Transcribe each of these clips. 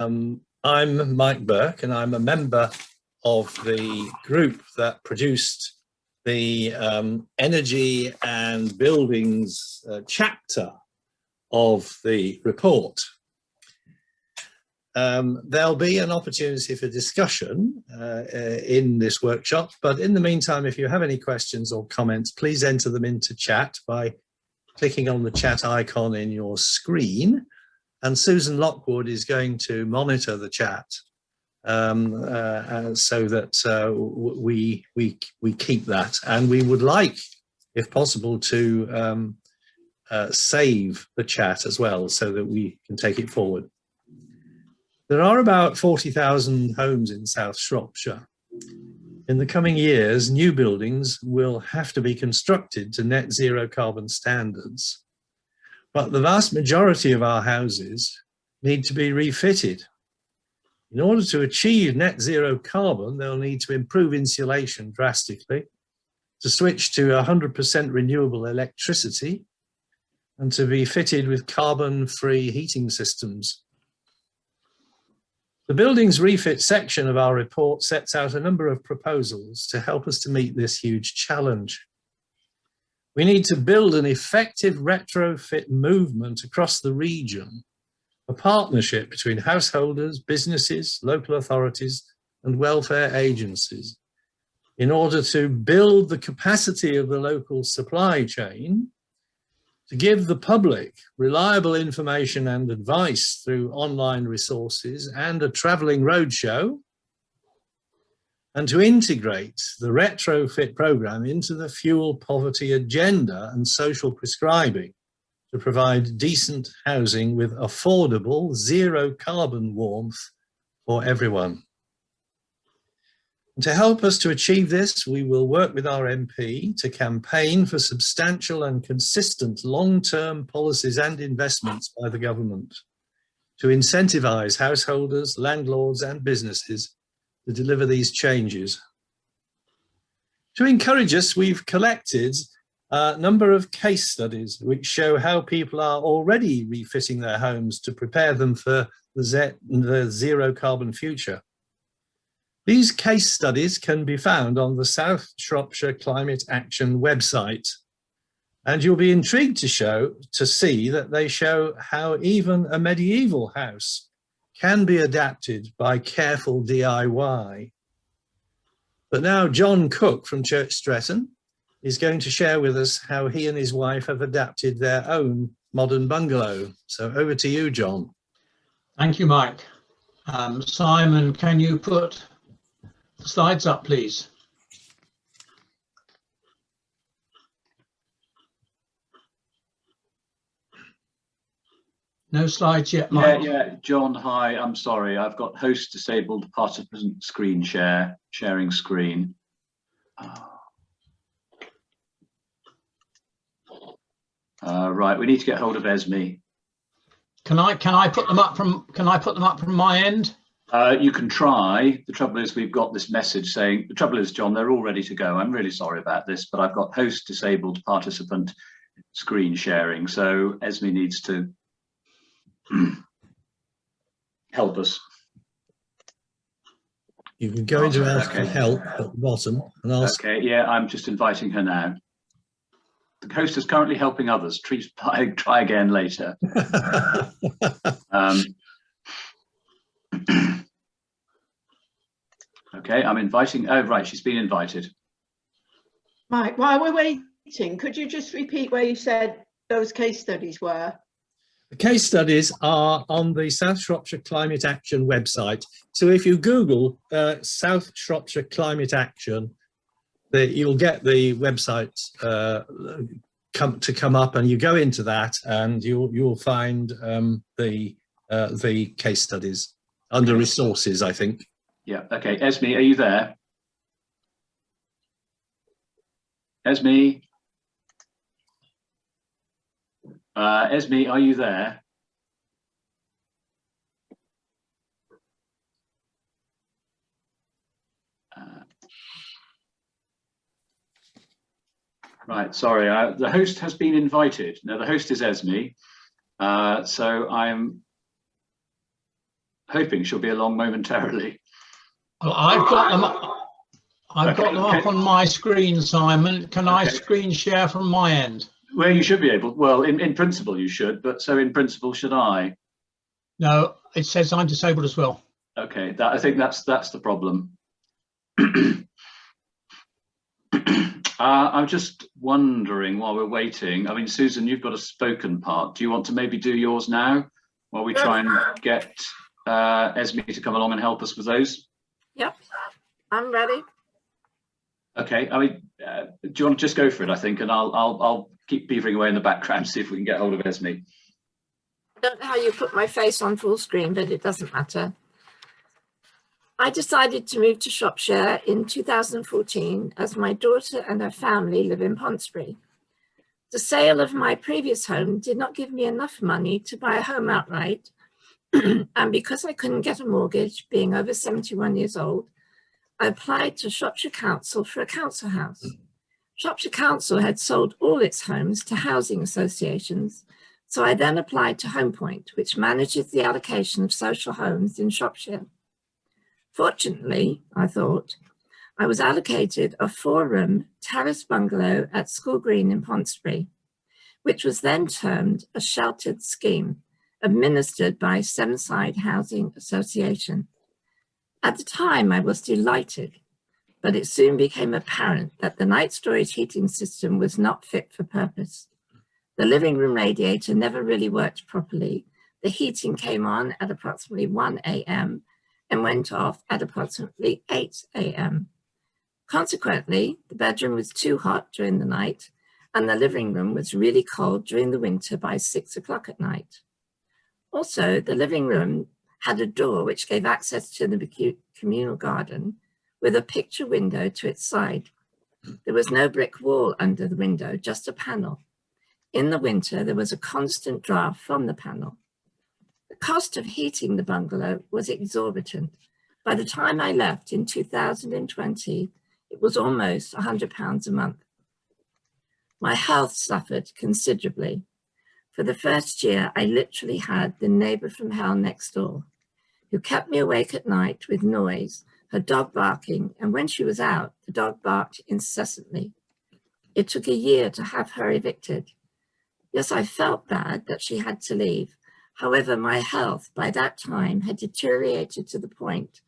I'm Mike Burke, and I'm a member of the group that produced the energy and buildings chapter of the report. There'll be an opportunity for discussion in this workshop, but in the meantime, if you have any questions or comments, please enter them into chat by clicking on the chat icon in your screen. And Susan Lockwood is going to monitor the chat so that we keep that. And we would like, if possible, to save the chat as well so that we can take it forward. There are about 40,000 homes in South Shropshire. In the coming years, new buildings will have to be constructed to net zero carbon standards. But the vast majority of our houses need to be refitted. In order to achieve net zero carbon, they'll need to improve insulation drastically, to switch to 100% renewable electricity, and to be fitted with carbon-free heating systems. The buildings refit section of our report sets out a number of proposals to help us to meet this huge challenge. We need to build an effective retrofit movement across the region, a partnership between householders, businesses, local authorities, and welfare agencies in order to build the capacity of the local supply chain, to give the public reliable information and advice through online resources and a travelling roadshow, and to integrate the retrofit programme into the fuel poverty agenda and social prescribing to provide decent housing with affordable zero carbon warmth for everyone. And to help us to achieve this, we will work with our MP to campaign for substantial and consistent long-term policies and investments by the government to incentivise householders, landlords and businesses to deliver these changes. To encourage us, we've collected a number of case studies which show how people are already refitting their homes to prepare them for the zero carbon future. These case studies can be found on the South Shropshire Climate Action website, and you'll be intrigued to see that they show how even a medieval house can be adapted by careful DIY. But now John Cook from Church Stretton is going to share with us how he and his wife have adapted their own modern bungalow. So over to you, John. Thank you, Mike. Simon, can you put the slides up, please? No slides yet, Mike? Yeah, John, hi, I'm sorry. I've got host disabled participant screen sharing screen. Right, we need to get hold of Esme. Can I put them up from my end? You can try. The trouble is we've got this message saying, the trouble is, John, they're all ready to go. I'm really sorry about this, but I've got host disabled participant screen sharing. So Esme needs to help us. You can go into ask for help at the bottom and ask. Okay, yeah, I'm just inviting her now. The host is currently helping others. Try again later. Okay, I'm inviting. Oh, right, she's been invited. Mike, while we're waiting, could you just repeat where you said those case studies were? The case studies are on the South Shropshire Climate Action website. So if you Google South Shropshire Climate Action, you'll get the website come up, and you go into that, and you'll find the case studies under resources, I think. Yeah. Okay. Esme, are you there? Esme. Esme, are you there? Right, sorry, the host has been invited. Now, the host is Esme, so I'm hoping she'll be along momentarily. Well, I've got them. I've got them up on my screen, Simon. Can I screen share from my end? Well, you should be able. Well, in principle you should, but so in principle should I? No, it says I'm disabled as well. Okay, I think that's the problem. I'm just wondering while we're waiting. I mean, Susan, you've got a spoken part. Do you want to maybe do yours now while we try and get Esme to come along and help us with those? Yep, I'm ready. Okay, I mean, do you want to just go for it? I think, and I'll keep beavering away in the background, see if we can get hold of Esme. I don't know how you put my face on full screen, but it doesn't matter. I decided to move to Shropshire in 2014 as my daughter and her family live in Ponsbury. The sale of my previous home did not give me enough money to buy a home outright, and because I couldn't get a mortgage, being over 71 years old, I applied to Shropshire Council for a council house. Shropshire Council had sold all its homes to housing associations, so I then applied to Home Point, which manages the allocation of social homes in Shropshire. Fortunately, I thought, I was allocated a 4-room terrace bungalow at School Green in Ponsbury, which was then termed a sheltered scheme, administered by Sevenside Housing Association. At the time, I was delighted, but it soon became apparent that the night storage heating system was not fit for purpose. The living room radiator never really worked properly. The heating came on at approximately 1 a.m. and went off at approximately 8 a.m. Consequently, the bedroom was too hot during the night, and the living room was really cold during the winter by 6 o'clock at night. Also, the living room had a door which gave access to the communal garden with a picture window to its side. There was no brick wall under the window, just a panel. In the winter, there was a constant draft from the panel. The cost of heating the bungalow was exorbitant. By the time I left in 2020, it was almost £100 a month. My health suffered considerably. For the first year, I literally had the neighbour from hell next door, who kept me awake at night with noise, her dog barking, and when she was out, the dog barked incessantly. It took a year to have her evicted. Yes, I felt bad that she had to leave. However, my health by that time had deteriorated to the point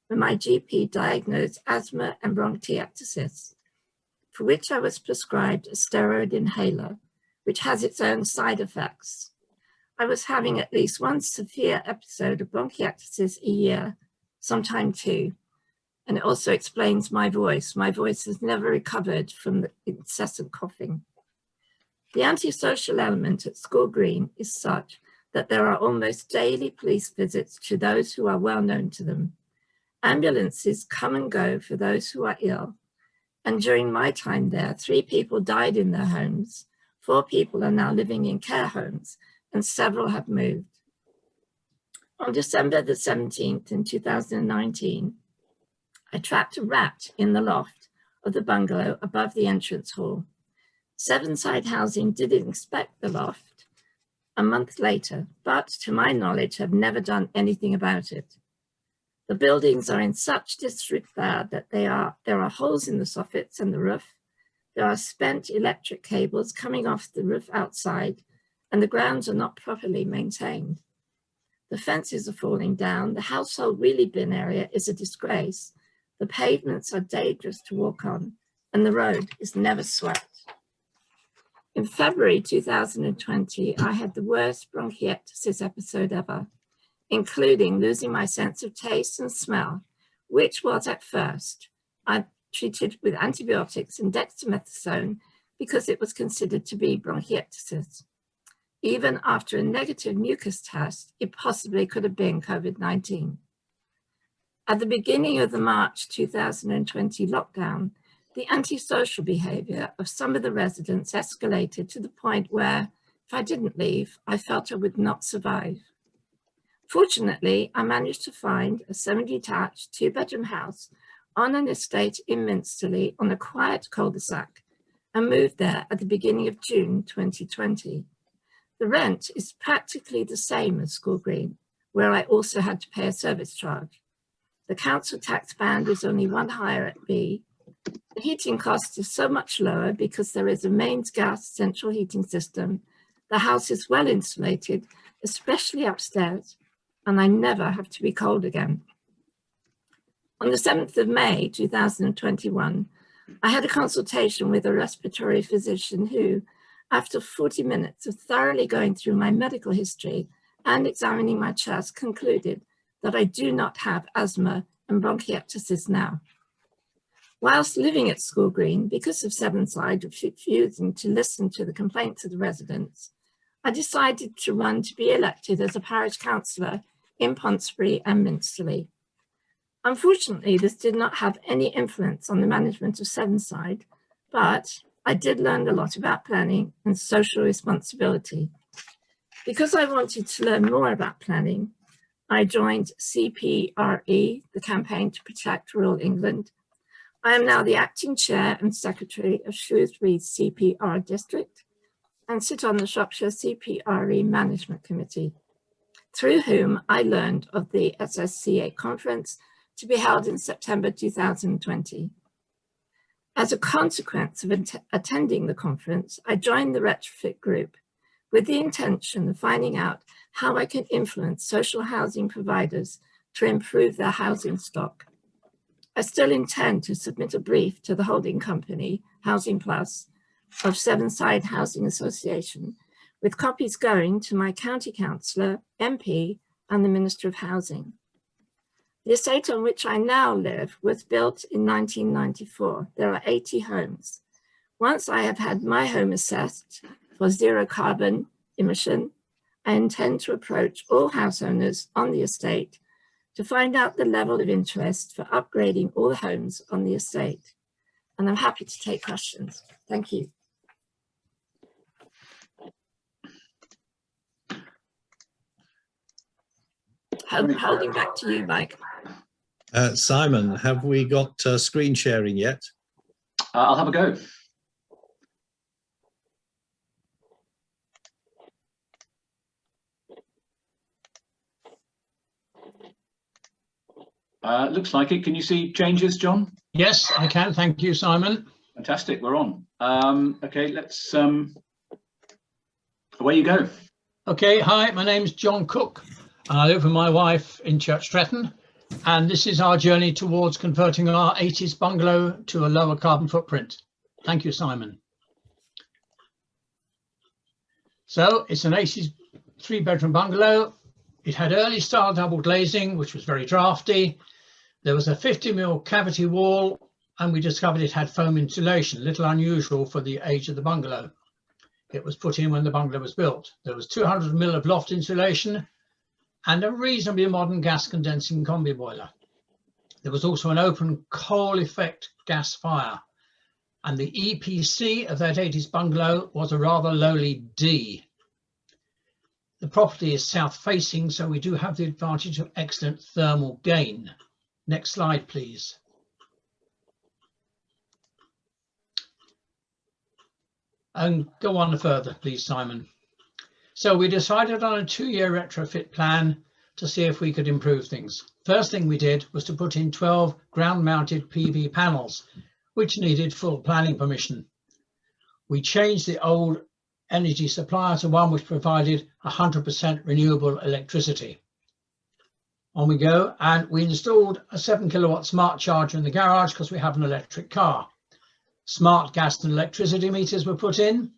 where my GP diagnosed asthma and bronchiectasis, for which I was prescribed a steroid inhaler, which has its own side effects. I was having at least one severe episode of bronchiectasis a year, sometime 2. And it also explains my voice. My voice has never recovered from the incessant coughing. The antisocial element at School Green is such that there are almost daily police visits to those who are well known to them. Ambulances come and go for those who are ill. And during my time there, 3 people died in their homes, 4 people are now living in care homes, and several have moved. On December the 17th in 2019, I trapped a rat in the loft of the bungalow above the entrance hall. Sevenside Housing did inspect the loft a month later, but to my knowledge have never done anything about it. The buildings are in such disrepair that there are holes in the soffits and the roof. There are spent electric cables coming off the roof outside, and the grounds are not properly maintained. The fences are falling down. The household wheelie bin area is a disgrace. The pavements are dangerous to walk on, and the road is never swept. In February 2020, I had the worst bronchiectasis episode ever, including losing my sense of taste and smell, which was at first I treated with antibiotics and dexamethasone because it was considered to be bronchiectasis. Even after a negative mucus test, it possibly could have been COVID-19. At the beginning of the March 2020 lockdown, the antisocial behaviour of some of the residents escalated to the point where, if I didn't leave, I felt I would not survive. Fortunately, I managed to find a semi-detached 2-bedroom house on an estate in Minsterley on a quiet cul-de-sac and moved there at the beginning of June 2020. The rent is practically the same as School Green, where I also had to pay a service charge. The council tax band is only one higher at B. The heating cost is so much lower because there is a mains gas central heating system. The house is well insulated, especially upstairs, and I never have to be cold again. On the 7th of May 2021, I had a consultation with a respiratory physician who, after 40 minutes of thoroughly going through my medical history and examining my chest, concluded that I do not have asthma and bronchiectasis now. Whilst living at School Green, because of Sevenside refusing to listen to the complaints of the residents, I decided to run to be elected as a parish councillor in Pontesbury and Minsterley. Unfortunately, this did not have any influence on the management of Sevenside, but I did learn a lot about planning and social responsibility. Because I wanted to learn more about planning, I joined CPRE, the Campaign to Protect Rural England. I am now the acting chair and secretary of Shrewsbury's CPR district and sit on the Shropshire CPRE Management Committee, through whom I learned of the SSCA conference to be held in September 2020. As a consequence of attending the conference, I joined the Retrofit group with the intention of finding out how I can influence social housing providers to improve their housing stock. I still intend to submit a brief to the holding company, Housing Plus, of Sevenside Housing Association, with copies going to my county councillor, MP, and the Minister of Housing. The estate on which I now live was built in 1994. There are 80 homes. Once I have had my home assessed for zero carbon emission, I intend to approach all house owners on the estate to find out the level of interest for upgrading all the homes on the estate. And I'm happy to take questions. Thank you. Holding back to you, Mike. Simon, have we got screen sharing yet? I'll have a go. Looks like it. Can you see changes, John? Yes, I can. Thank you, Simon. Fantastic. We're on. Okay, let's away you go. Okay, hi, my name's John Cook. I live with my wife in Church Stretton, and this is our journey towards converting our 80s bungalow to a lower carbon footprint. Thank you, Simon. So it's an 80s 3-bedroom bungalow. It had early style double glazing, which was very drafty. There was a 50mm cavity wall, and we discovered it had foam insulation, a little unusual for the age of the bungalow. It was put in when the bungalow was built. There was 200mm of loft insulation and a reasonably modern gas condensing combi boiler. There was also an open coal effect gas fire, and the EPC of that 80s bungalow was a rather lowly D. The property is south facing, so we do have the advantage of excellent thermal gain. Next slide, please. And go on further, please, Simon. So we decided on a 2-year retrofit plan to see if we could improve things. First thing we did was to put in 12 ground-mounted PV panels, which needed full planning permission. We changed the old energy supplier to one which provided 100% renewable electricity. On we go, and we installed a 7kW smart charger in the garage because we have an electric car. Smart gas and electricity meters were put in,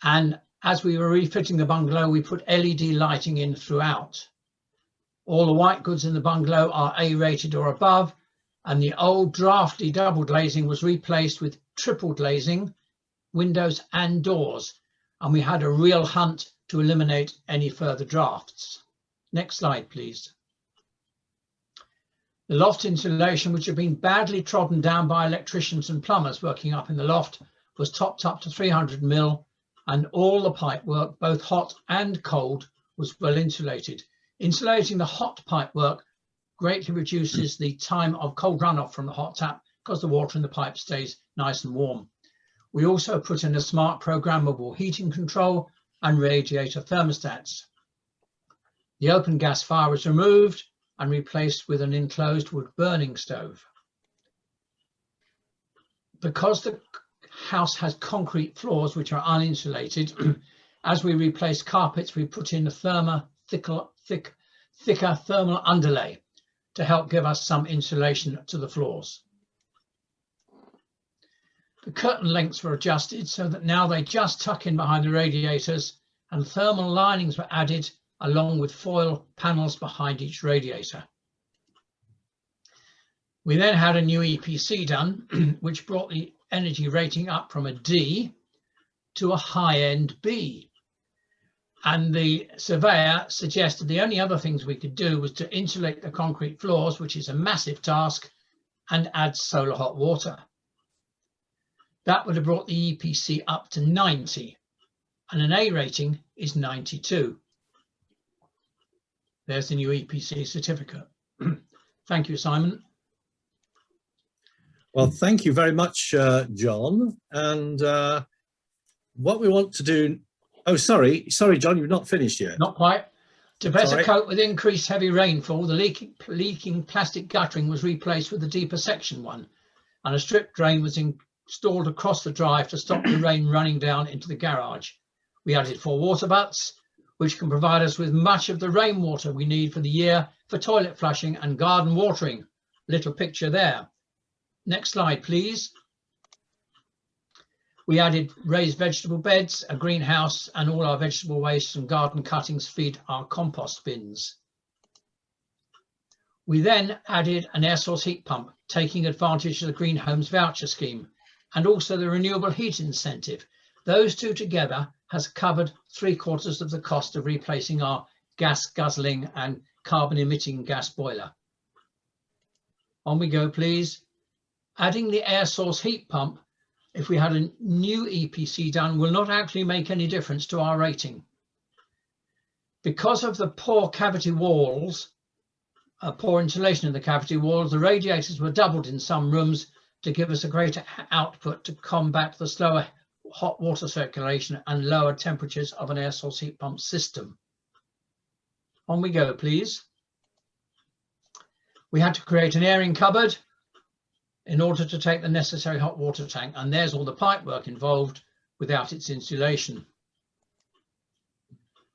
and as we were refitting the bungalow, we put LED lighting in throughout. All the white goods in the bungalow are A-rated or above, and the old drafty double glazing was replaced with triple glazing, windows and doors, and we had a real hunt to eliminate any further drafts. Next slide, please. The loft insulation, which had been badly trodden down by electricians and plumbers working up in the loft, was topped up to 300mm, and all the pipe work, both hot and cold, was well insulated. Insulating the hot pipe work greatly reduces the time of cold runoff from the hot tap because the water in the pipe stays nice and warm. We also put in a smart programmable heating control and radiator thermostats. The open gas fire was removed and replaced with an enclosed wood burning stove. Because the house has concrete floors which are uninsulated, as we replaced carpets, we put in a thicker thermal underlay to help give us some insulation to the floors. The curtain lengths were adjusted so that now they just tuck in behind the radiators, and thermal linings were added along with foil panels behind each radiator. We then had a new EPC done, which brought the energy rating up from a D to a high-end B. And the surveyor suggested the only other things we could do was to insulate the concrete floors, which is a massive task, and add solar hot water. That would have brought the EPC up to 90, and an A rating is 92. There's the new EPC certificate. Thank you, Simon. Well, thank you very much, John. And what we want to do, oh, sorry, John, you've not finished yet. Not quite. To better cope with increased heavy rainfall, the leaking plastic guttering was replaced with a deeper section one, and a strip drain was installed across the drive to stop the rain running down into the garage. We added 4 water butts, which can provide us with much of the rainwater we need for the year for toilet flushing and garden watering. Little picture there. Next slide, please. We added raised vegetable beds, a greenhouse, and all our vegetable waste and garden cuttings feed our compost bins. We then added an air source heat pump, taking advantage of the Green Homes voucher scheme, and also the renewable heat incentive. Those two together has covered 3/4 of the cost of replacing our gas guzzling and carbon emitting gas boiler. On we go, please. Adding the air source heat pump, if we had a new EPC done, will not actually make any difference to our rating. Because of the poor cavity walls, poor insulation in the cavity walls, the radiators were doubled in some rooms to give us a greater output to combat the slower hot water circulation and lower temperatures of an air source heat pump system. On we go, please. We had to create an airing cupboard in order to take the necessary hot water tank, and there's all the pipe work involved without its insulation.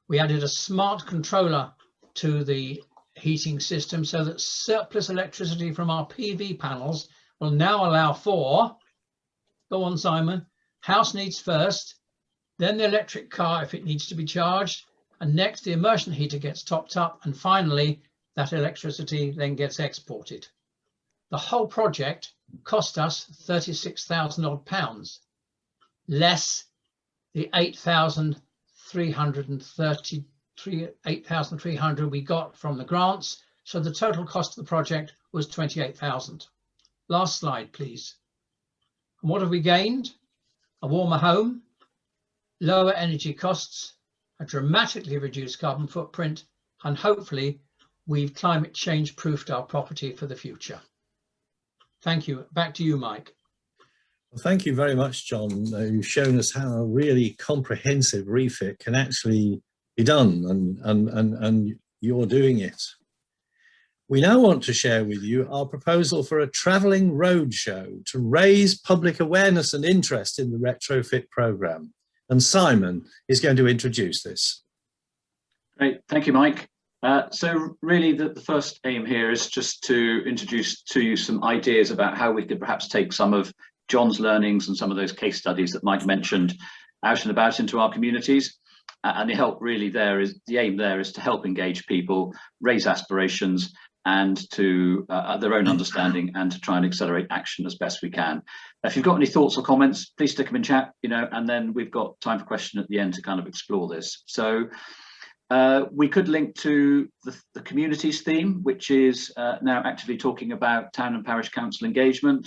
We added a smart controller to the heating system so that surplus electricity from our PV panels will now allow for, go on Simon, house needs first, then the electric car if it needs to be charged, and next the immersion heater gets topped up, and finally that electricity then gets exported. The whole project cost us £36,000 odd, less the 8,300 we got from the grants. So the total cost of the project was 28,000. Last slide, please. And what have we gained? A warmer home, lower energy costs, a dramatically reduced carbon footprint, and hopefully we've climate change proofed our property for the future. Thank you. Back to you, Mike. Well, thank you very much, John. You've shown us how a really comprehensive refit can actually be done, and you're doing it. We now want to share with you our proposal for a travelling roadshow to raise public awareness and interest in the Retrofit programme. And Simon is going to introduce this. Great, thank you, Mike. So really the first aim here is just to introduce to you some ideas about how we could perhaps take some of John's learnings and some of those case studies that Mike mentioned out and about into our communities. And the aim there is to help engage people, raise aspirations, and to their own understanding, and to try and accelerate action as best we can. If you've got any thoughts or comments, please stick them in chat, and then we've got time for question at the end to kind of explore this. So we could link to the communities theme, which is now actively talking about town and parish council engagement,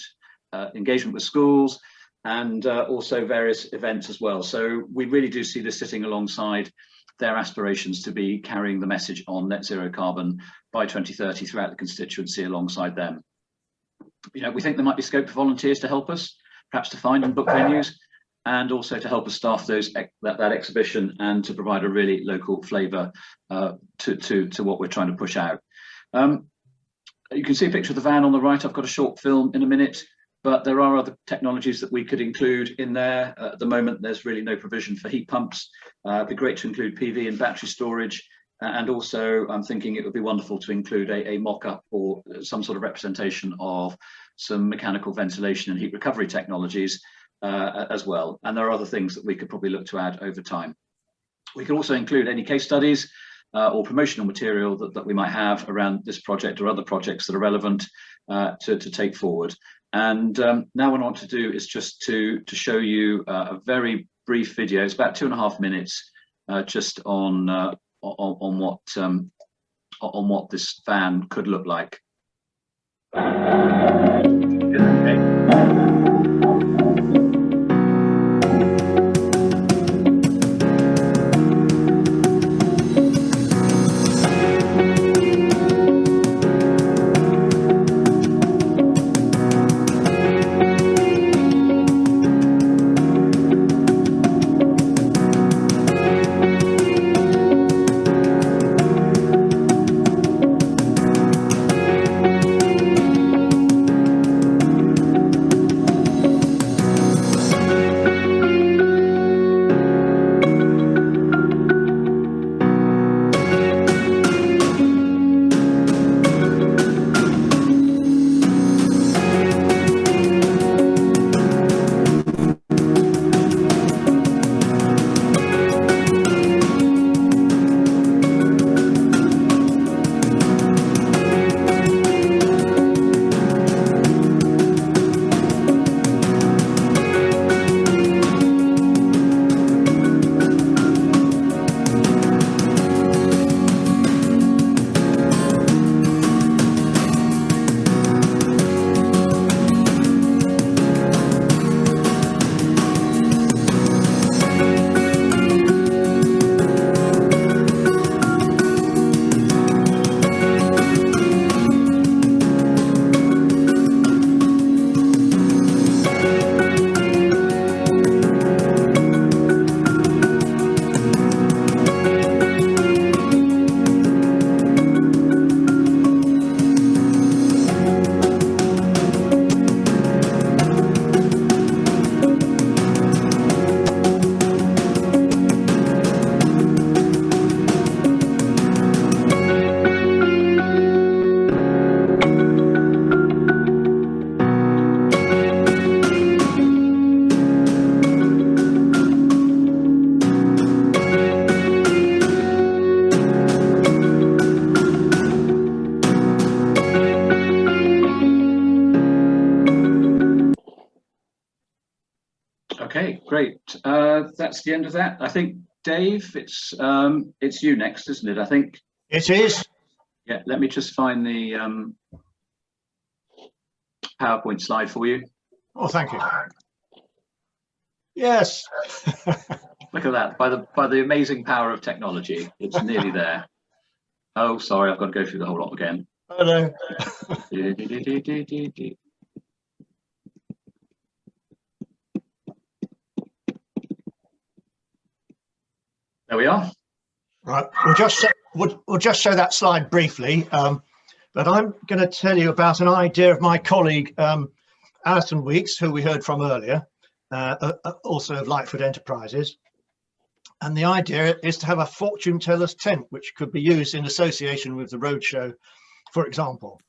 engagement with schools, and also various events as well. So we really do see this sitting alongside their aspirations to be carrying the message on net zero carbon by 2030 throughout the constituency alongside them. We think there might be scope for volunteers to help us, perhaps to find and book venues, and also to help us staff that exhibition and to provide a really local flavour to what we're trying to push out. You can see a picture of the van on the right. I've got a short film in a minute, but there are other technologies that we could include in there. At the moment, there's really no provision for heat pumps. It'd be great to include PV and battery storage. And also, I'm thinking it would be wonderful to include a mock-up or some sort of representation of some mechanical ventilation and heat recovery technologies as well. And there are other things that we could probably look to add over time. We could also include any case studies or promotional material that we might have around this project or other projects that are relevant to take forward. And now what I want to do is just to show you a very brief video. It's about 2.5 minutes, just on what this van could look like. Okay. Okay, great. That's the end of that. I think, Dave, it's you next, isn't it? I think it is. Yeah, let me just find the PowerPoint slide for you. Oh, thank you. Yes. Look at that. By the amazing power of technology, it's nearly there. Oh, sorry, I've got to go through the whole lot again. Oh no. There we are. Right, we'll just show that slide briefly, but I'm going to tell you about an idea of my colleague Alison Weeks, who we heard from earlier, also of Lightfoot Enterprises. And the idea is to have a fortune teller's tent, which could be used in association with the roadshow, for example.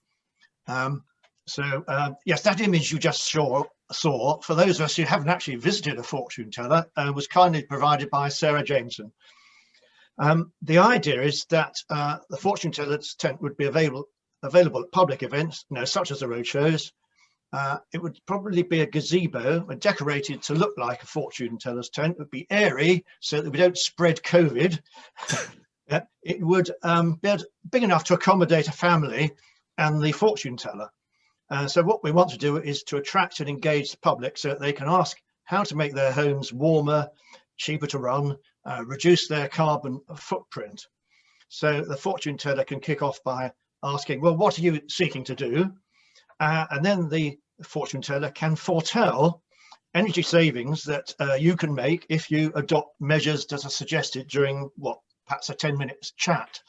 Yes, that image you just saw, for those of us who haven't actually visited a fortune teller, was kindly provided by Sarah Jameson. The idea is that the fortune teller's tent would be available at public events, such as the roadshows. It would probably be a gazebo, decorated to look like a fortune teller's tent. It would be airy so that we don't spread COVID. It would be big enough to accommodate a family and the fortune teller. So what we want to do is to attract and engage the public so that they can ask how to make their homes warmer, cheaper to run, reduce their carbon footprint. So the fortune teller can kick off by asking, well, what are you seeking to do? And then the fortune teller can foretell energy savings that you can make if you adopt measures that are suggested during perhaps a 10-minute chat.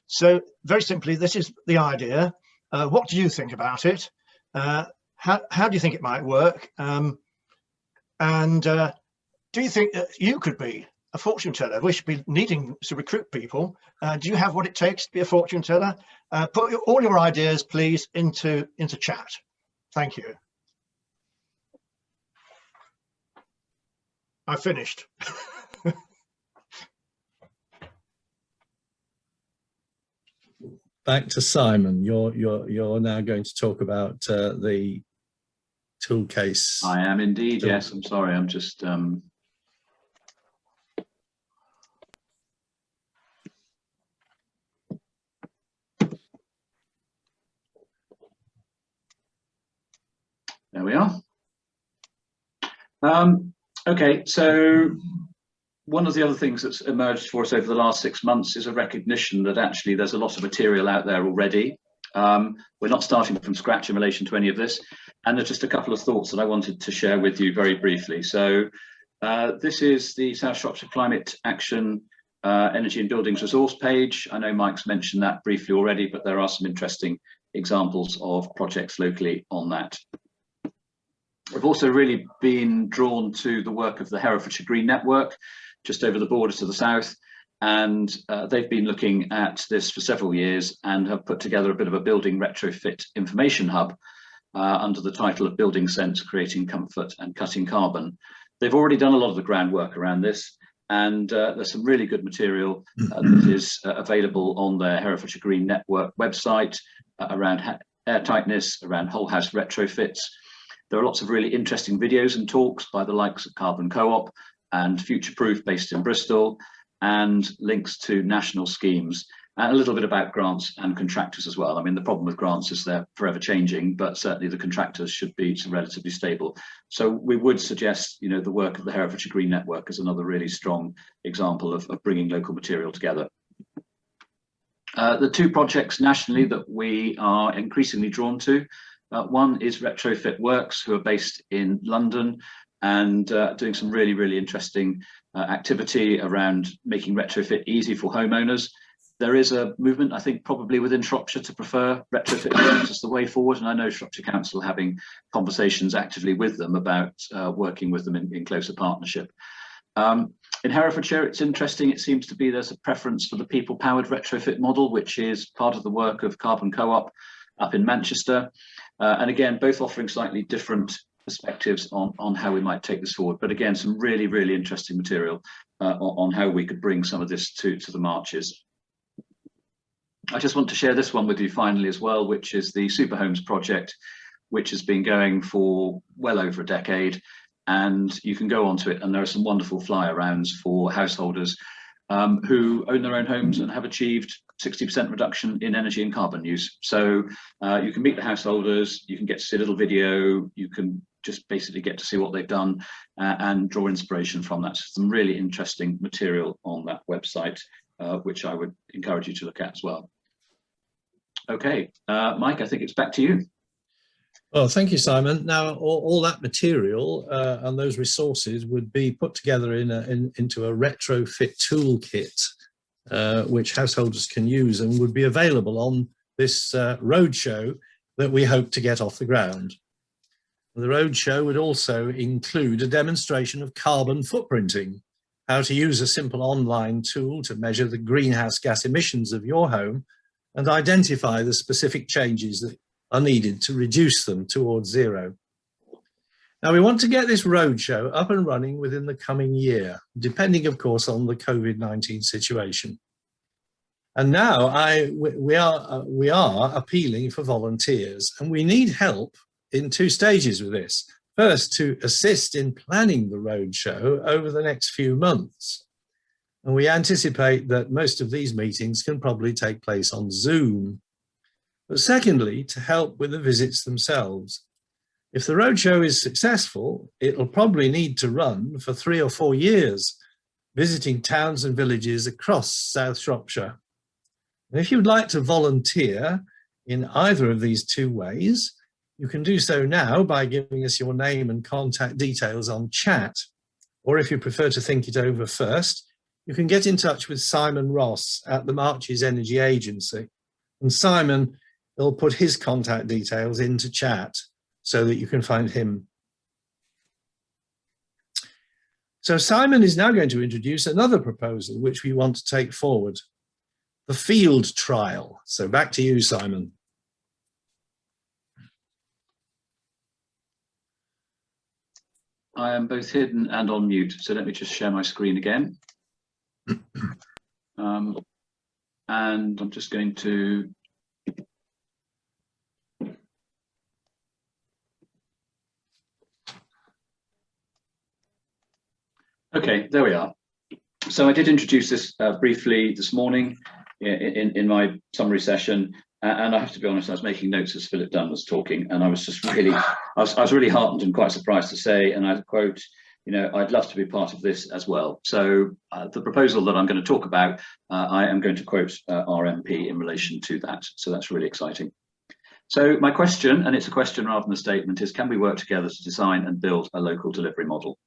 So very simply, this is the idea. What do you think about it? How do you think it might work? And do you think that you could be a fortune teller? We should be needing to recruit people. Do you have what it takes to be a fortune teller? Put all your ideas, please, into chat. Thank you. I finished. Back to Simon. You're now going to talk about the tool case. I am indeed. Yes, I'm sorry. I'm just there we are. Okay, so one of the other things that's emerged for us over the last 6 months is a recognition that actually there's a lot of material out there already. We're not starting from scratch in relation to any of this. And there's just a couple of thoughts that I wanted to share with you very briefly. So this is the South Shropshire Climate Action Energy and Buildings Resource page. I know Mike's mentioned that briefly already, but there are some interesting examples of projects locally on that. I've also really been drawn to the work of the Herefordshire Green Network, just over the border to the south. And they've been looking at this for several years and have put together a bit of a building retrofit information hub under the title of Building Sense, Creating Comfort and Cutting Carbon. They've already done a lot of the groundwork around this, and there's some really good material that is available on the Herefordshire Green Network website around air tightness, around whole house retrofits. There are lots of really interesting videos and talks by the likes of Carbon Co-op and Future Proof based in Bristol, and links to national schemes, and a little bit about grants and contractors as well. I mean, the problem with grants is they're forever changing, but certainly the contractors should be relatively stable. So we would suggest, you know, the work of the Herefordshire Green Network is another really strong example of bringing local material together. The two projects nationally that we are increasingly drawn to, one is Retrofit Works, who are based in London and doing some really interesting activity around making retrofit easy for homeowners. There is a movement, I think, probably within Shropshire to prefer Retrofit Works as the way forward, and I know Shropshire Council are having conversations actively with them about working with them in closer partnership. In Herefordshire, it's interesting, it seems to be there's a preference for the people-powered retrofit model, which is part of the work of Carbon Co-op up in Manchester. And again, both offering slightly different perspectives on how we might take this forward. But again, some really interesting material on how we could bring some of this to the marches. I just want to share this one with you finally as well, which is the Super Homes project, which has been going for well over a decade. And you can go onto it, and there are some wonderful fly-arounds for householders who own their own homes and have achieved 60% reduction in energy and carbon use. So you can meet the householders, you can get to see a little video, you can just basically get to see what they've done and draw inspiration from that. So some really interesting material on that website, which I would encourage you to look at as well. Okay, Mike, I think it's back to you. Well, thank you, Simon. Now, all that material and those resources would be put together into a retrofit toolkit, which householders can use and would be available on this roadshow that we hope to get off the ground. The roadshow would also include a demonstration of carbon footprinting, how to use a simple online tool to measure the greenhouse gas emissions of your home and identify the specific changes that are needed to reduce them towards zero. Now, we want to get this roadshow up and running within the coming year, depending, of course, on the COVID-19 situation. And now we are appealing for volunteers, and we need help in two stages with this. First, to assist in planning the roadshow over the next few months. And we anticipate that most of these meetings can probably take place on Zoom. But secondly, to help with the visits themselves. If the roadshow is successful, it'll probably need to run for 3 or 4 years, visiting towns and villages across South Shropshire. And if you'd like to volunteer in either of these two ways, You can do so now by giving us your name and contact details on chat, or if you prefer to think it over first, you can get in touch with Simon Ross at the Marches Energy Agency, and Simon will put his contact details into chat so that you can find him. So Simon is now going to introduce another proposal which we want to take forward, the field trial. So back to you, Simon. I am both hidden and on mute, so let me just share my screen again. And I'm just going to okay, there we are. So I did introduce this briefly this morning in my summary session, and I have to be honest, I was making notes as Philip Dunn was talking, and I was just really, I was really heartened and quite surprised to say, and I quote, you know, I'd love to be part of this as well. So the proposal that I'm going to talk about, I am going to quote our MP in relation to that. So that's really exciting. So my question, and it's a question rather than a statement, is can we work together to design and build a local delivery model?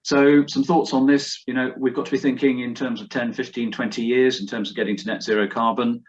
So some thoughts on this. You know, we've got to be thinking in terms of 10, 15, 20 years in terms of getting to net zero carbon.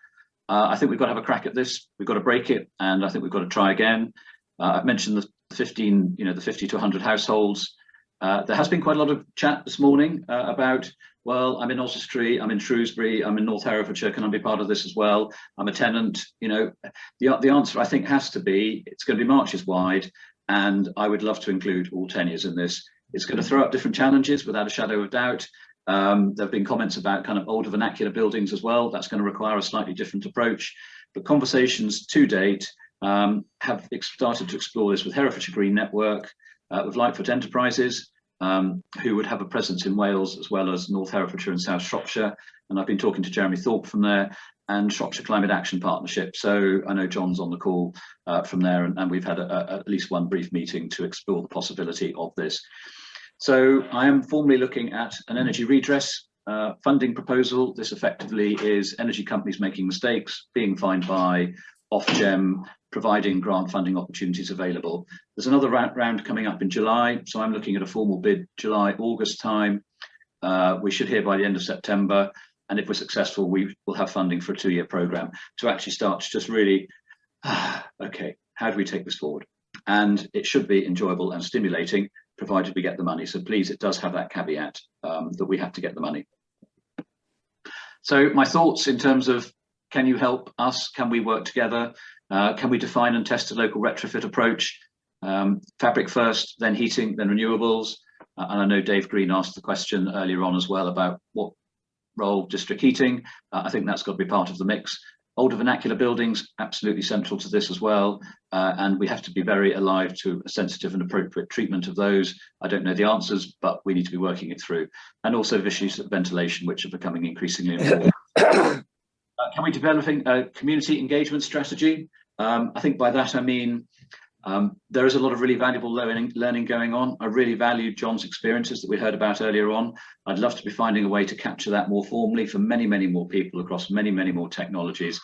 I think we've got to have a crack at this. We've got to break it, and I think we've got to try again. I've mentioned the 15, you know, the 50 to 100 households. There has been quite a lot of chat this morning about, well, I'm in Oswestry, I'm in Shrewsbury, I'm in North Herefordshire, can I be part of this as well? I'm a tenant. You know, the answer I think has to be, it's going to be marches wide, and I would love to include all tenures in this. It's going to throw up different challenges without a shadow of doubt. There have been comments about kind of older vernacular buildings as well. That's going to require a slightly different approach. But conversations to date have started to explore this with Herefordshire Green Network, with Lightfoot Enterprises, who would have a presence in Wales as well as North Herefordshire and South Shropshire. And I've been talking to Jeremy Thorpe from there, and Shropshire Climate Action Partnership. So I know John's on the call from there, and we've had at least one brief meeting to explore the possibility of this. So I am formally looking at an energy redress funding proposal. This effectively is energy companies making mistakes, being fined by Ofgem, providing grant funding opportunities available. There's another round coming up in July, so I'm looking at a formal bid July, August time. We should hear by the end of September, and if we're successful, we will have funding for a 2-year programme to actually start to just really, okay, how do we take this forward? And it should be enjoyable and stimulating, provided we get the money. So please, it does have that caveat that we have to get the money. So my thoughts in terms of, can you help us? Can we work together? Can we define and test a local retrofit approach? Fabric first, then heating, then renewables. And I know Dave Green asked the question earlier on as well about what role district heating. I think that's got to be part of the mix. Older vernacular buildings, absolutely central to this as well. And we have to be very alive to a sensitive and appropriate treatment of those. I don't know the answers, but we need to be working it through. And also issues of ventilation, which are becoming increasingly important. Can we develop a community engagement strategy? I think by that I mean there is a lot of really valuable learning going on. I really value John's experiences that we heard about earlier on. I'd love to be finding a way to capture that more formally for many, many more people across many, many more technologies,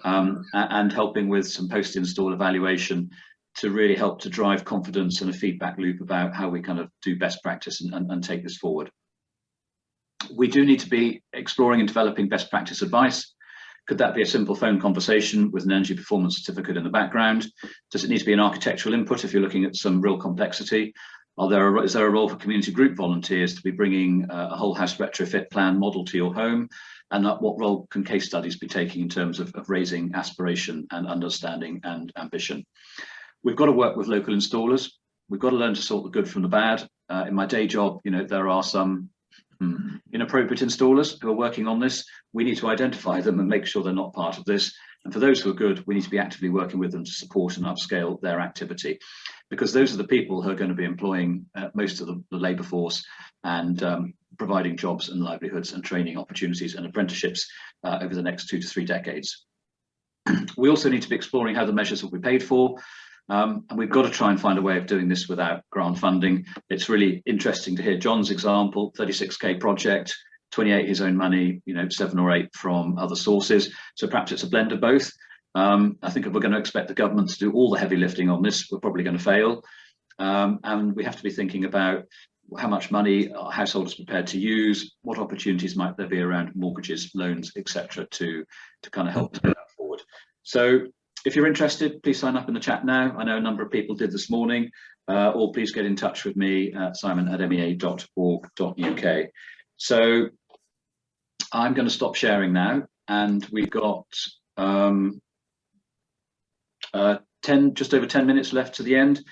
and helping with some post-install evaluation to really help to drive confidence and a feedback loop about how we kind of do best practice and take this forward. We do need to be exploring and developing best practice advice. Could that be a simple phone conversation with an energy performance certificate in the background? Does it need to be an architectural input if you're looking at some real complexity? Is there a role for community group volunteers to be bringing a whole house retrofit plan model to your home? And what role can case studies be taking in terms of raising aspiration and understanding and ambition? We've got to work with local installers. We've got to learn to sort the good from the bad. In my day job, you know, there are some inappropriate installers who are working on this. We need to identify them and make sure they're not part of this. And for those who are good, we need to be actively working with them to support and upscale their activity, because those are the people who are going to be employing most of the labour force and providing jobs and livelihoods and training opportunities and apprenticeships over the next 2 to 3 decades. We also need to be exploring how the measures will be paid for. And we've got to try and find a way of doing this without grant funding. It's really interesting to hear John's example, 36k project, 28 his own money, you know, 7 or 8 from other sources. So perhaps it's a blend of both. I think if we're going to expect the government to do all the heavy lifting on this, we're probably going to fail. And we have to be thinking about how much money are householders prepared to use, what opportunities might there be around mortgages, loans, etc., to kind of help us move that forward. So if you're interested, please sign up in the chat now. I know a number of people did this morning, or please get in touch with me at simon@mea.org.uk. So I'm going to stop sharing now, and we've got just over 10 minutes left to the end.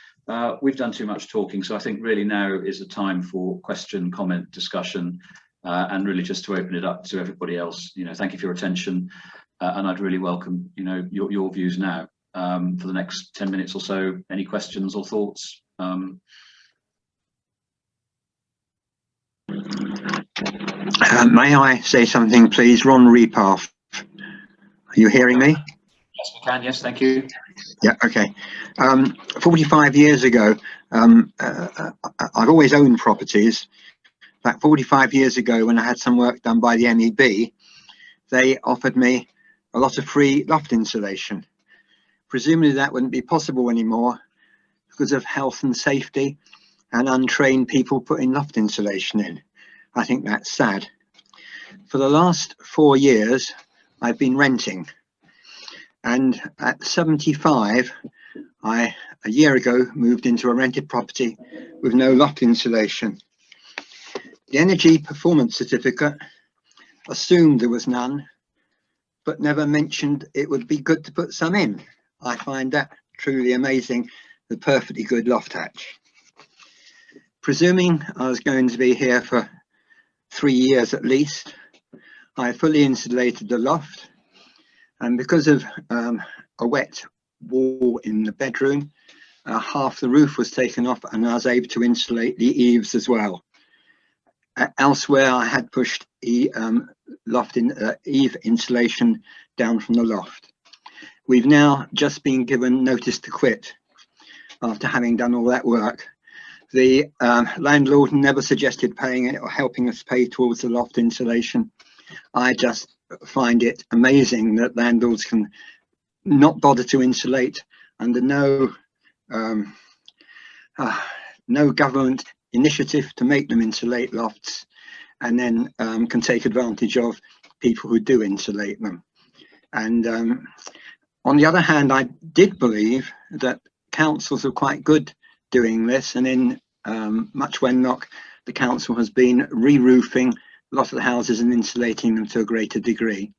We've done too much talking, so I think really now is the time for question, comment, discussion, and really just to open it up to everybody else. Thank you for your attention, and I'd really welcome your views now for the next 10 minutes or so. Any questions or thoughts? May I say something, please? Ron Repath. Are you hearing me? Yes, we can. Yes, thank you. Yeah, okay. 45 years ago, I've always owned properties. In fact, 45 years ago, when I had some work done by the MEB, they offered me a lot of free loft insulation. Presumably that wouldn't be possible anymore because of health and safety and untrained people putting loft insulation in. I think that's sad. For the last 4 years, I've been renting. And at 75, a year ago, moved into a rented property with no loft insulation. The energy performance certificate assumed there was none, but never mentioned it would be good to put some in. I find that truly amazing, the perfectly good loft hatch. Presuming I was going to be here for 3 years at least, I fully insulated the loft, and because of a wet wall in the bedroom, half the roof was taken off and I was able to insulate the eaves as well. Elsewhere I had pushed eve insulation down from the loft. We've now just been given notice to quit after having done all that work. The landlord never suggested paying it or helping us pay towards the loft insulation. I just find it amazing that landlords can not bother to insulate under no government initiative to make them insulate lofts, and then can take advantage of people who do insulate them. And on the other hand, I did believe that councils are quite good doing this, and in Much Wenlock, the council has been re-roofing a lot of the houses and insulating them to a greater degree.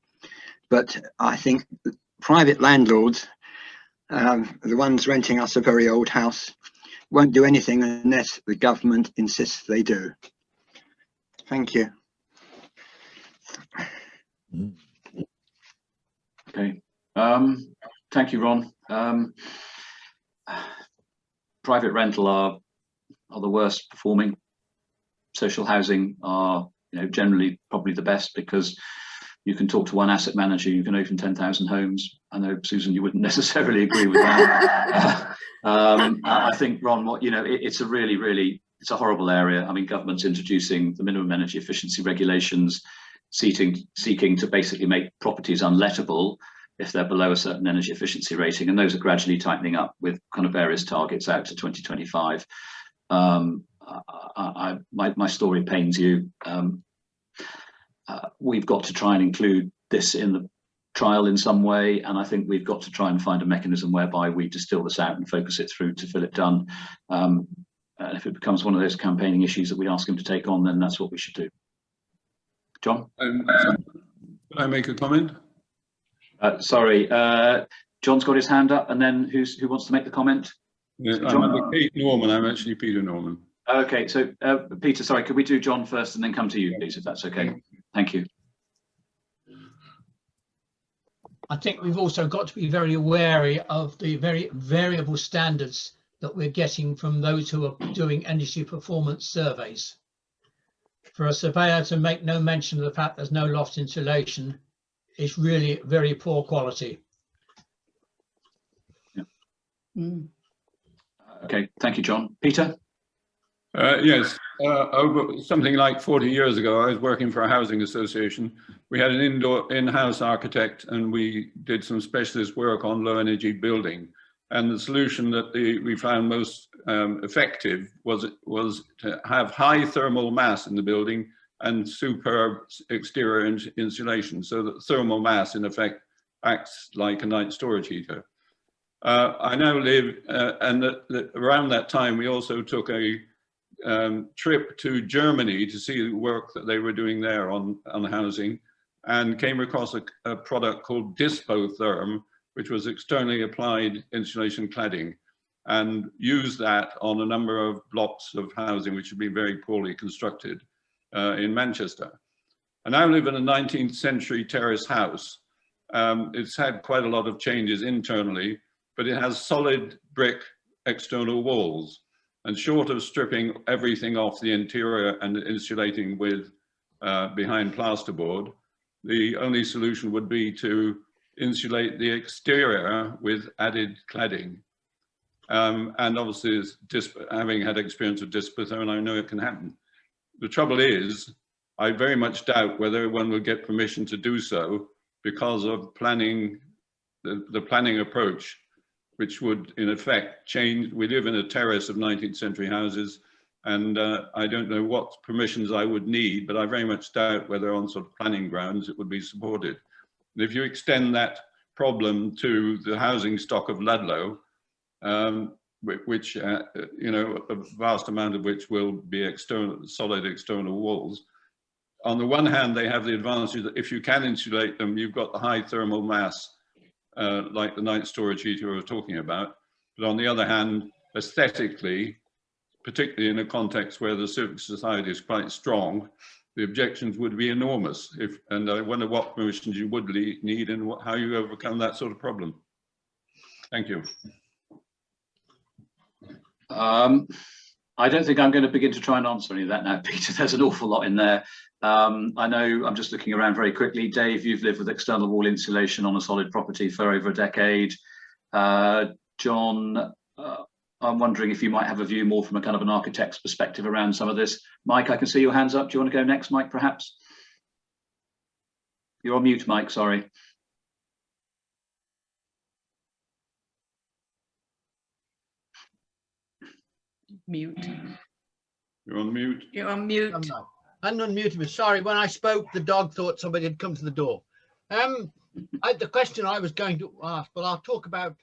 But I think private landlords, the ones renting us a very old house, won't do anything unless the government insists they do. Thank you. Okay. Thank you, Ron. Private rental are the worst performing. Social housing are generally probably the best, because you can talk to one asset manager, you can open 10,000 homes. I know, Susan, you wouldn't necessarily agree with that. I think, Ron, it's a horrible area. I mean, government's introducing the minimum energy efficiency regulations, seeking to basically make properties unlettable if they're below a certain energy efficiency rating, and those are gradually tightening up with kind of various targets out to 2025. My story pains you. We've got to try and include this in the trial in some way, and I think we've got to try and find a mechanism whereby we distill this out and focus it through to Philip Dunn. If it becomes one of those campaigning issues that we ask him to take on, then that's what we should do. John? Can I make a comment? Sorry, John's got his hand up, and then who wants to make the comment? Yeah, I'm Pete Norman. I'm actually Peter Norman. Okay, so Peter, sorry, could we do John first and then come to you, please, if that's okay? Thank you. I think we've also got to be very wary of the very variable standards that we're getting from those who are doing energy performance surveys. For a surveyor to make no mention of the fact there's no loft insulation is really very poor quality. Yeah. Okay, thank you, John. Peter? Yes, over something like 40 years ago, I was working for a housing association. We had an in-house architect, and we did some specialist work on low energy building. And the solution that we found most effective was to have high thermal mass in the building and superb exterior insulation, so that thermal mass in effect acts like a night storage heater. I now live, and around that time we also took a trip to Germany to see the work that they were doing there on housing, and came across a product called Dispotherm, which was externally applied insulation cladding, and used that on a number of blocks of housing which had been very poorly constructed in Manchester. I now live in a 19th century terrace house. It's had quite a lot of changes internally, but it has solid brick external walls. And short of stripping everything off the interior and insulating with behind plasterboard, the only solution would be to insulate the exterior with added cladding. And obviously, having had experience with Dispotherm, I know it can happen. The trouble is, I very much doubt whether one will get permission to do so because of planning, the planning approach, which would in effect change. We live in a terrace of 19th century houses, and I don't know what permissions I would need, but I very much doubt whether on sort of planning grounds it would be supported. And if you extend that problem to the housing stock of Ludlow, which you know, a vast amount of which will be external, solid external walls. On the one hand, they have the advantage that if you can insulate them, you've got the high thermal mass, like the night storage heater we were talking about. But on the other hand, aesthetically, particularly in a context where the civic society is quite strong, the objections would be enormous. And I wonder what permissions you would need and how you overcome that sort of problem. Thank you. I don't think I'm going to begin to try and answer any of that now, Peter. There's an awful lot in there. I know, I'm just looking around very quickly. Dave, you've lived with external wall insulation on a solid property for over a decade. John, I'm wondering if you might have a view more from a kind of an architect's perspective around some of this. Mike, I can see your hands up. Do you want to go next, Mike, perhaps? You're on mute, Mike, sorry. Mute. You're on mute. You're on mute. I'm not. Unmuted me. Sorry, when I spoke, the dog thought somebody had come to the door. The question I was going to ask, but I'll talk about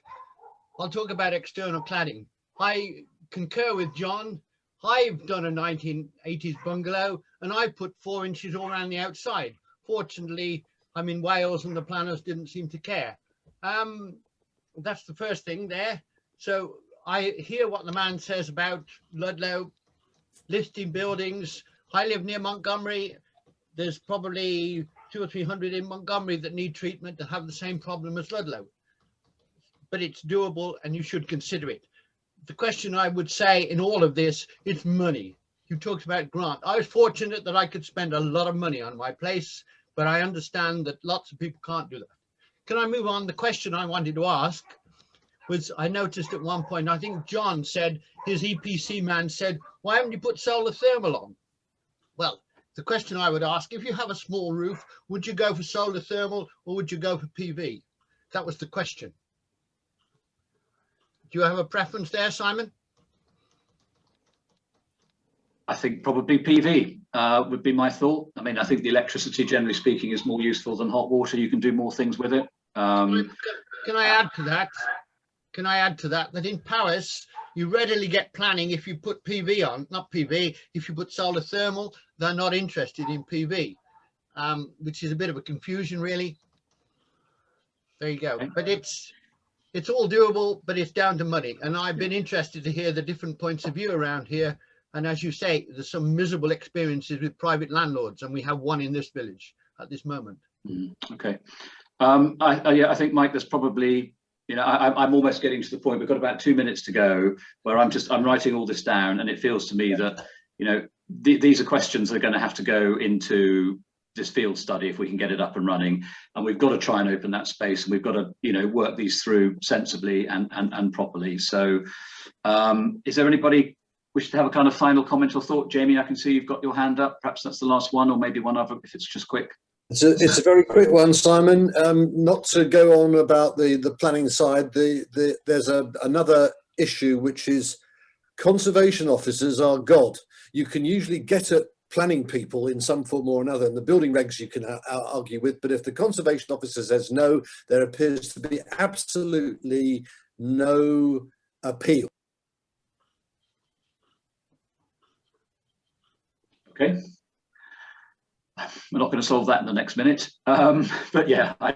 external cladding. I concur with John. I've done a 1980s bungalow and I put 4 inches all around the outside. Fortunately, I'm in Wales and the planners didn't seem to care. That's the first thing there. So I hear what the man says about Ludlow listing buildings. I live near Montgomery. There's probably 200 or 300 in Montgomery that need treatment that have the same problem as Ludlow. But it's doable and you should consider it. The question I would say in all of this is money. You talked about grant. I was fortunate that I could spend a lot of money on my place, but I understand that lots of people can't do that. Can I move on? The question I wanted to ask was, I noticed at one point, I think John said, his EPC man said, why haven't you put solar thermal on? Well, the question I would ask, if you have a small roof, would you go for solar thermal or would you go for PV? That was the question. Do you have a preference there, Simon? I think probably PV would be my thought. I mean, I think the electricity, generally speaking, is more useful than hot water. You can do more things with it. Can I add to that? Can I add to that, that in Paris, you readily get planning if you put PV on, not PV, if you put solar thermal, they're not interested in PV, which is a bit of a confusion, really. There you go. But it's all doable, but it's down to money. And I've been interested to hear the different points of view around here. And as you say, there's some miserable experiences with private landlords, and we have one in this village at this moment. Okay. Yeah, I think, Mike, there's probably, you know, I'm almost getting to the point, we've got about 2 minutes to go, where I'm writing all this down, and it feels to me that, you know, these are questions that are going to have to go into this field study if we can get it up and running, and we've got to try and open that space, and we've got to, you know, work these through sensibly and properly. So is there anybody wish to have a kind of final comment or thought? Jamie, I can see you've got your hand up. Perhaps that's the last one, or maybe one other if it's just quick. It's a very quick one, Simon. Not to go on about the planning side, there's another issue, which is conservation officers are God. You can usually get at planning people in some form or another, and the building regs you can argue with, but if the conservation officer says no, there appears to be absolutely no appeal. Okay. We're not going to solve that in the next minute, but yeah, I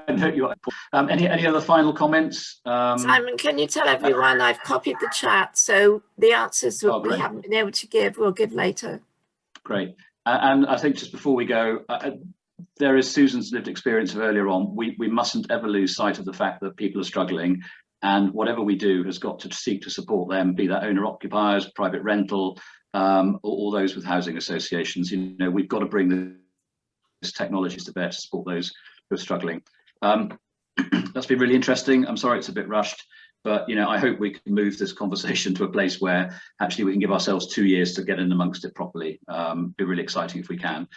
know you are. Any other final comments? Simon, can you tell everyone I've copied the chat, so the answers that we haven't been able to give, we'll give later. Great. And I think just before we go, there is Susan's lived experience of earlier on. We mustn't ever lose sight of the fact that people are struggling, and whatever we do has got to seek to support them, be that owner occupiers, private rental, or those with housing associations. You know, we've got to bring these technologies to bear to support those who are struggling. That's been really interesting. I'm sorry it's a bit rushed, but you know, I hope we can move this conversation to a place where actually we can give ourselves 2 years to get in amongst it properly. Be really exciting if we can.